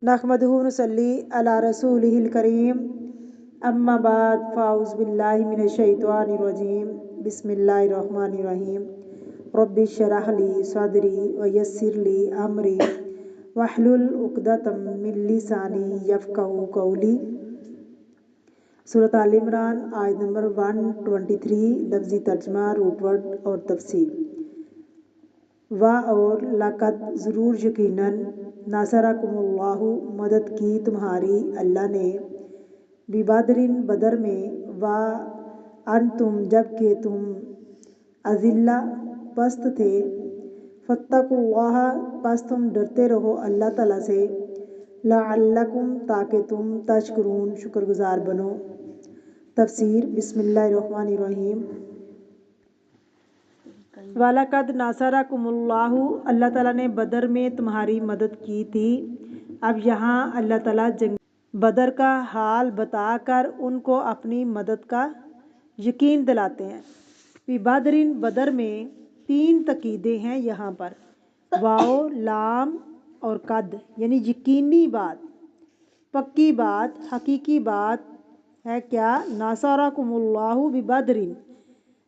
नहमदुहु व नसल्ली अला रसूलिहिल करीम अम्मा बाद फ़ाउज़ बिल्लाहि मिनश शैतानिर रजीम बिस्मिल्लाहिर रहमानिर रहीम रब्बि इश्रह ली सदरी व यस्सिर ली अमरी वहलुल उक़दतम मिन लिसानी यफ़क़हू क़ौली। सूरत आल इमरान आयत नंबर 123। लफ्ज़ी तर्जमा, रूटवर्ड और तफसीर। और लक़द ज़रूर यकीनन नसरकुमुल्लाहु मदद की तुम्हारी अल्लाह ने बिबदरिन बदर में व अंतुम जबकि तुम अज़िल्ला पस्त थे फत्तकुल्लाह पस तुम डरते रहो अल्लाह ताला से लअल्लकुम ताकि तुम तशकुरून शुक्रगुजार बनो। तफसीर बिस्मिल्लाहिर्रहमानिर्रहीम। वलक़द नसरकुमुल्लाहु अल्लाह ताला ने बदर में तुम्हारी मदद की थी। अब यहाँ अल्लाह ताला जंग बदर का हाल बताकर उनको अपनी मदद का यकीन दिलाते हैं। बदरिन बदर में 3 तकीदे हैं यहाँ पर, वाओ लाम और कद, यानी यकीनी बात, पक्की बात, हकीकी बात है क्या? नसरकुमुल्लाहु बिबदरिन,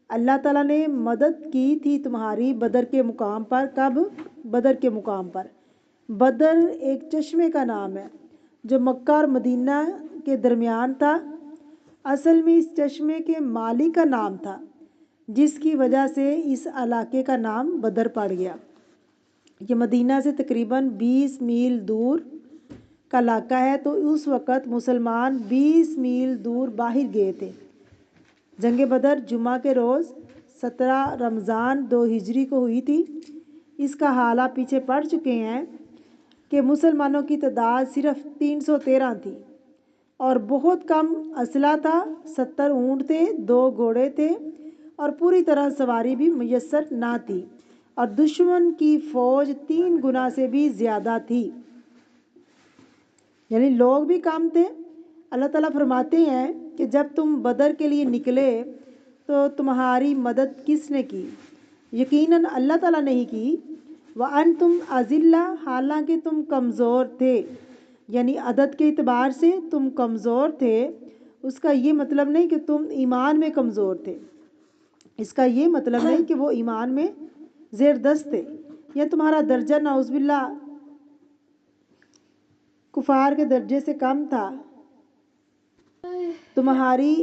अल्लाह ताला ने मदद की थी तुम्हारी बदर के मुकाम पर। कब? बदर के मुकाम पर। बदर एक चश्मे का नाम है जो मक्का और मदीना के दरमियान था। असल में इस चश्मे के मालिक का नाम था जिसकी वजह से इस इलाके का नाम बदर पड़ गया। ये मदीना से तकरीबन 20 मील दूर का इलाका है। तो उस वक़्त मुसलमान 20 मील दूर बाहर गए थे। जंग बदर जुमा के रोज़ 17 रमज़ान 2 हिजरी को हुई थी। इसका हाल आप पीछे पढ़ चुके हैं कि मुसलमानों की तादाद सिर्फ 313 थी और बहुत कम असला था। 70 ऊँट थे, 2 घोड़े थे और पूरी तरह सवारी भी मुयस्सर ना थी। और दुश्मन की फ़ौज 3 गुना से भी ज़्यादा थी, यानी लोग भी कम थे। अल्लाह ताला फरमाते हैं कि जब तुम बदर के लिए निकले तो तुम्हारी मदद किसने की? यकीनन अल्लाह ताला ने ही की। व अंतुम अज़िल्ला, हालांकि तुम कमज़ोर थे, यानी अदद के एतबार से तुम कमज़ोर थे। उसका ये मतलब नहीं कि तुम ईमान में कमज़ोर थे, इसका ये मतलब नहीं कि वो ईमान में ज़ेरदस्त थे या तुम्हारा दर्जा नाउज़ुबिल्लाह कुफार के दर्जे से कम था। तुम्हारी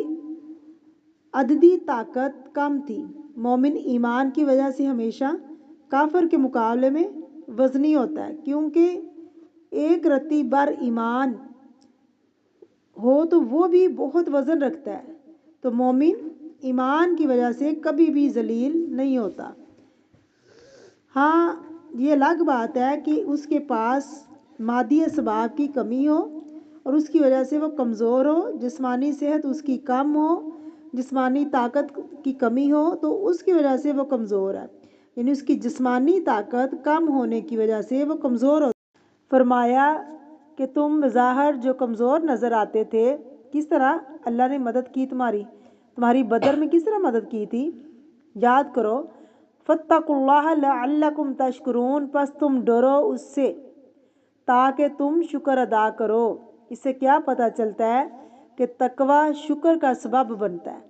अददी ताकत कम थी। मोमिन ईमान की वजह से हमेशा काफिर के मुकाबले में वज़नी होता है, क्योंकि एक रत्ती बर ईमान हो तो वो भी बहुत वज़न रखता है। तो मोमिन ईमान की वजह से कभी भी जलील नहीं होता। हाँ, ये अलग बात है कि उसके पास मादी असबाब की कमी हो और उसकी वजह से वो कमज़ोर हो, जिस्मानी सेहत उसकी कम हो, जिस्मानी ताकत की कमी हो, तो उसकी वजह से वो कमज़ोर है, यानी उसकी जिस्मानी ताकत कम होने की वजह से वो कमज़ोर हो। फरमाया कि तुम ज़ाहिर जो कमज़ोर नज़र आते थे, किस तरह अल्लाह ने मदद की तुम्हारी बदर में किस तरह मदद की थी? याद करो, फत्तकुल्लाह लअल्लकुम तशकुरून, पस तुम डरो उससे ताकि तुम शुक्र अदा करो। इससे क्या पता चलता है कि तकवा शुक्र का सबब बनता है।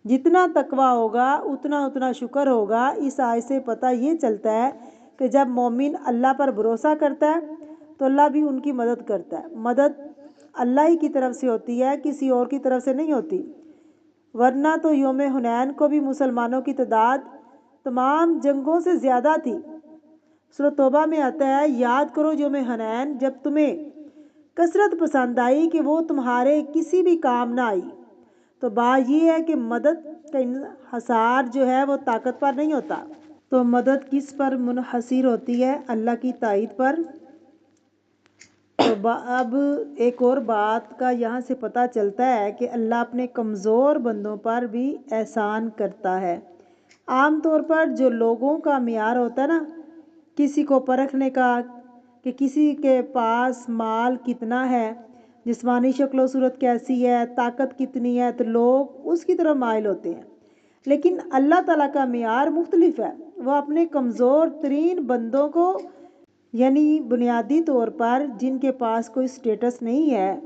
जितना तकवा होगा उतना उतना शुक्र होगा। इस आयत से पता ये चलता है कि जब मोमिन अल्लाह पर भरोसा करता है तो अल्लाह भी उनकी मदद करता है। मदद अल्लाह ही की तरफ से होती है, किसी और की तरफ से नहीं होती। वरना तो यौम हुनैन को भी मुसलमानों की तादाद तमाम जंगों से ज़्यादा थी। सूरह तौबा में आता है, याद करो यौम हुनैन जब तुम्हें कसरत पसंद आई कि वो तुम्हारे किसी भी काम ना आई। तो बात ये है कि मदद का इन्हसार जो है वो ताकत पर नहीं होता। तो मदद किस पर मुनहसर होती है? अल्लाह की ताईद पर। तो अब एक और बात का यहाँ से पता चलता है कि अल्लाह अपने कमज़ोर बंदों पर भी एहसान करता है। आम तौर पर जो लोगों का मियार होता है ना, किसी को परखने का कि किसी के पास माल कितना है, जिस्मानी शक्ल सूरत कैसी है, ताकत कितनी है, तो लोग उसकी तरफ माइल होते हैं। लेकिन अल्लाह ताला का मियार मुख्तलिफ है। वह अपने कमज़ोर तरीन बंदों को یعنی بنیادی طور پر جن کے پاس کوئی سٹیٹس نہیں ہے،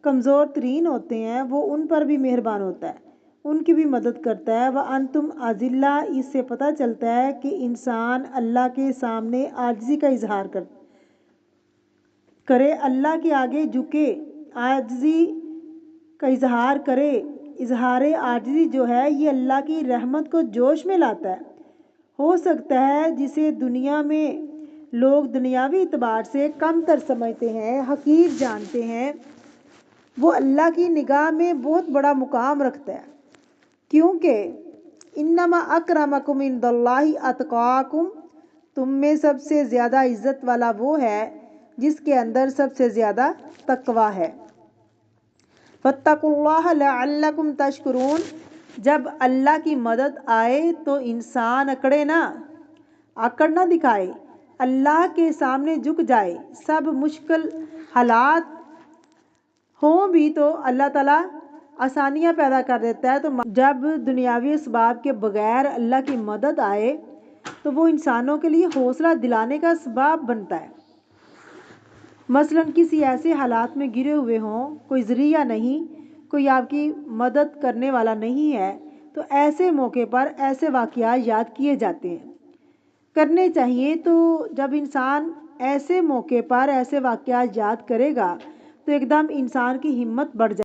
کمزور ترین ہوتے ہیں، وہ ان پر بھی مہربان ہوتا ہے، ان کی بھی مدد کرتا ہے۔ وَأَنْتُمْ أَذِلَّةٌ، اس سے پتہ چلتا ہے کہ انسان اللہ کے سامنے عاجزی کا اظہار کرے، اللہ کے آگے جھکے، عاجزی کا اظہار کرے۔ اظہار عاجزی جو ہے یہ اللہ کی رحمت کو جوش میں لاتا ہے۔ ہو سکتا ہے جسے دنیا میں لوگ دنیاوی اعتبار سے کم تر سمجھتے ہیں، حقیر جانتے ہیں، وہ اللہ کی نگاہ میں بہت بڑا مقام رکھتا ہے، کیونکہ انما اکرمکم عند اللہ اتقاکم، تم میں سب سے زیادہ عزت والا وہ ہے جس کے اندر سب سے زیادہ تقوی ہے۔ فاتقوا اللہ لعلکم تشکرون، جب اللہ کی مدد آئے تو انسان اکڑے نہ، اکڑ نہ دکھائے، اللہ کے سامنے جھک جائے۔ سب مشکل حالات ہوں بھی تو اللہ تعالیٰ آسانیاں پیدا کر دیتا ہے، تو جب دنیاوی اسباب کے بغیر اللہ کی مدد آئے تو وہ انسانوں کے لیے حوصلہ دلانے کا سبب بنتا ہے۔ مثلاً کسی ایسے حالات میں گرے ہوئے ہوں، کوئی ذریعہ نہیں، کوئی آپ کی مدد کرنے والا نہیں ہے، تو ایسے موقع پر ایسے واقعات یاد کیے جاتے ہیں، کرنے چاہیے۔ تو جب انسان ایسے موقع پر ایسے واقعات یاد کرے گا تو ایک دم انسان کی ہمت بڑھ جائے